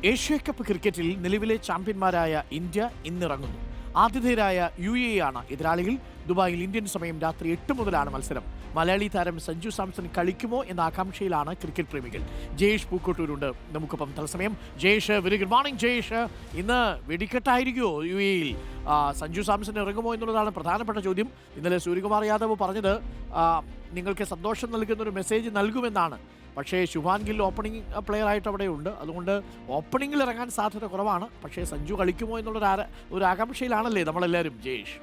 Asia cup ക്രിക്കറ്റിൽ നിലവിലെ ചാമ്പ്യന്മാരായ ഇന്ത്യ ഇന്നിറങ്ങുന്നു. ആതിഥേയരായ UAE ആണ് എതിരാളികൾ. ദുബായിൽ ഇന്ത്യൻ സമയം രാത്രി 8 മുതലാണ് മത്സരം. മലയാളി താരം സഞ്ജു സാംസൺ കളിക്കുമോ എന്ന ആകാംക്ഷയിലാണ് ക്രിക്കറ്റ് പ്രേമികൾ. ജയേഷ് പൂക്കോട്ടൂരുണ്ട് നമുക്കൊപ്പം തത്സമയം. Jayesh, very good morning Jayesh. ഇന്ന് വെടിക്കെട്ടായിരിക്കുമോ UAEയിൽ? സഞ്ജു സാംസൺ ഇറങ്ങുമോ എന്നുള്ളതാണ് പ്രധാനപ്പെട്ട ചോദ്യം. ഇന്നലെ സൂര്യകുമാർ യാദവ് പറഞ്ഞത് നിങ്ങൾക്ക് സന്തോഷം നൽകുന്നൊരു മെസ്സേജ് നൽകുമെന്നാണ്. പക്ഷേ ശുഭാൻ ഗിൽ ഓപ്പണിംഗ് പ്ലെയർ ആയിട്ട് അവിടെ ഉണ്ട്. അതുകൊണ്ട് ഓപ്പണിംഗിൽ ഇറങ്ങാൻ സാധ്യത കുറവാണ്. പക്ഷേ സഞ്ജു കളിക്കുമോ എന്നുള്ളൊരു ആകാംക്ഷയിലാണല്ലേ നമ്മളെല്ലാവരും ജയേഷ്?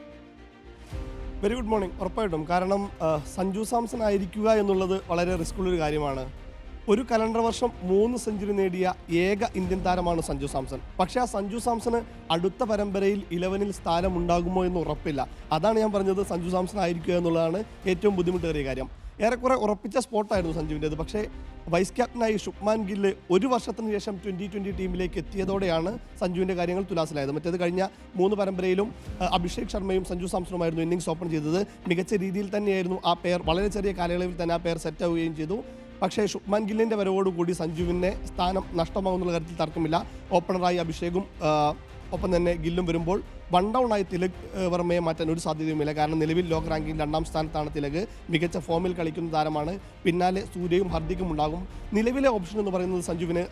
Very good morning. ഉറപ്പായിട്ടും. കാരണം സഞ്ജു സാംസൺ ആയിരിക്കുക എന്നുള്ളത് വളരെ റിസ്ക്കുള്ളൊരു കാര്യമാണ്. ഒരു കലണ്ടർ വർഷം 3 സെഞ്ചുറി നേടിയ ഏക ഇന്ത്യൻ താരമാണ് സഞ്ജു സാംസൺ. പക്ഷേ ആ സഞ്ജു സാംസണ് അടുത്ത പരമ്പരയിൽ 11-ൽ സ്ഥാനമുണ്ടാകുമോ എന്ന് ഉറപ്പില്ല. അതാണ് ഞാൻ പറഞ്ഞത്, സഞ്ജു സാംസൺ ആയിരിക്കുക എന്നുള്ളതാണ് ഏറ്റവും ബുദ്ധിമുട്ടേറിയ കാര്യം. ഏറെക്കുറെ ഉറപ്പിച്ച സ്പോട്ടായിരുന്നു സഞ്ജുവിൻ്റേത്. പക്ഷേ വൈസ് ക്യാപ്റ്റനായി ശുഭ്മാൻ ഗില്ല് ഒരു വർഷത്തിന് ശേഷം 2020 ടീമിലേക്ക് എത്തിയതോടെയാണ് സഞ്ജുവിൻ്റെ കാര്യങ്ങൾ തുലാസിലായത്. മറ്റേത് കഴിഞ്ഞ 3 പരമ്പരയിലും അഭിഷേക് ശർമ്മയും സഞ്ജു സാംസണുമായിരുന്നു ഇന്നിംഗ്സ് ഓപ്പൺ ചെയ്തത്. മികച്ച രീതിയിൽ തന്നെയായിരുന്നു ആ പെയർ. വളരെ ചെറിയ കാലയളവിൽ തന്നെ ആ പെയർ സെറ്റ് ആവുകയും ചെയ്തു. പക്ഷേ ശുഭ്മാൻ ഗില്ലിൻ്റെ വരവോടുകൂടി സഞ്ജുവിൻ്റെ സ്ഥാനം നഷ്ടമാകുന്നുള്ള കാര്യത്തിൽ തർക്കമില്ല. ഓപ്പണറായി അഭിഷേകും ഒപ്പം തന്നെ ഗില്ലും വരുമ്പോൾ വൺ ഡൗൺ ആയി തിലക് വർമ്മയെ മാറ്റാൻ ഒരു സാധ്യതയുമില്ല. കാരണം നിലവിൽ ലോക റാങ്കിങ് 2ാം സ്ഥാനത്താണ് തിലക്. മികച്ച ഫോമിൽ കളിക്കുന്ന താരമാണ്. പിന്നാലെ സൂര്യയും ഹർദിക്കും ഉണ്ടാകും. നിലവിലെ ഓപ്ഷൻ എന്ന് പറയുന്നത് സഞ്ജുവിന്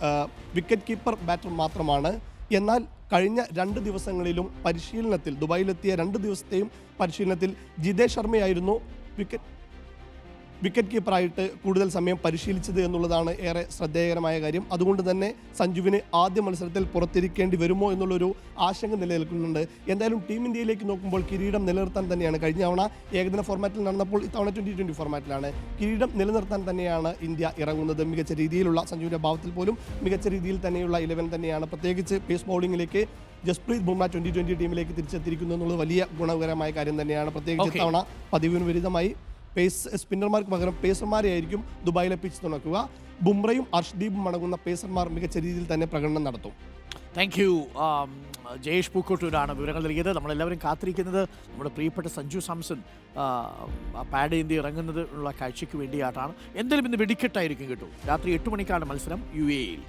വിക്കറ്റ് കീപ്പർ ബാറ്റർ മാത്രമാണ്. എന്നാൽ കഴിഞ്ഞ 2 ദിവസങ്ങളിലും പരിശീലനത്തിൽ, ദുബായിലെത്തിയ 2 ദിവസത്തെയും പരിശീലനത്തിൽ ജിതേഷ് ശർമ്മയായിരുന്നു വിക്കറ്റ് കീപ്പറായിട്ട് കൂടുതൽ സമയം പരിശീലിച്ചത് എന്നുള്ളതാണ് ഏറെ ശ്രദ്ധേയകരമായ കാര്യം. അതുകൊണ്ട് തന്നെ സഞ്ജുവിന് ആദ്യ മത്സരത്തിൽ പുറത്തിരിക്കേണ്ടി വരുമോ എന്നുള്ളൊരു ആശങ്ക നിലനിൽക്കുന്നുണ്ട്. എന്തായാലും ടീം ഇന്ത്യയിലേക്ക് നോക്കുമ്പോൾ കിരീടം നിലനിർത്താൻ തന്നെയാണ്. കഴിഞ്ഞ തവണ ഏകദിന ഫോർമാറ്റിൽ നടന്നപ്പോൾ ഇത്തവണ 2020 ഫോർമാറ്റിലാണ്. കിരീടം നിലനിർത്താൻ തന്നെയാണ് ഇന്ത്യ ഇറങ്ങുന്നത്. മികച്ച രീതിയിലുള്ള സഞ്ജുവിൻ്റെ ഭാവത്തിൽ പോലും മികച്ച രീതിയിൽ തന്നെയുള്ള 11 തന്നെയാണ്. പ്രത്യേകിച്ച് പേസ് ബൗളിങ്ങിലേക്ക് ജസ്പ്രീത് ബുംറ 2020 ടീമിലേക്ക് തിരിച്ചെത്തിയിരിക്കുന്നു എന്നുള്ളത് വലിയ ഗുണകരമായ കാര്യം തന്നെയാണ്. പ്രത്യേകിച്ച് ഇത്തവണ പതിവിന് വിരുദ്ധമായി പേസ് സ്പിന്നർമാർക്ക് പകരം പേസർമാരെയായിരിക്കും ദുബായിലെ പിച്ച് തുണക്കുക. ബുംറയും അർഷ്ദീപും അടങ്ങുന്ന പേസർമാർ മികച്ച രീതിയിൽ തന്നെ പ്രകടനം നടത്തും. താങ്ക് യു ജയേഷ് പൂക്കോട്ടൂരാണ് വിവരങ്ങൾ നൽകിയത്. നമ്മളെല്ലാവരും കാത്തിരിക്കുന്നത് നമ്മുടെ പ്രിയപ്പെട്ട സഞ്ജു സാംസൺ പാഡ് ഇന്ത്യ ഇറങ്ങുന്നത് ഉള്ള കാഴ്ചയ്ക്ക് വേണ്ടിയിട്ടാണ്. എന്തായാലും ഇന്ന് വെടിക്കെട്ടായിരിക്കും കേട്ടോ. രാത്രി 8 മണിക്കാണ് മത്സരം UAEയിൽ.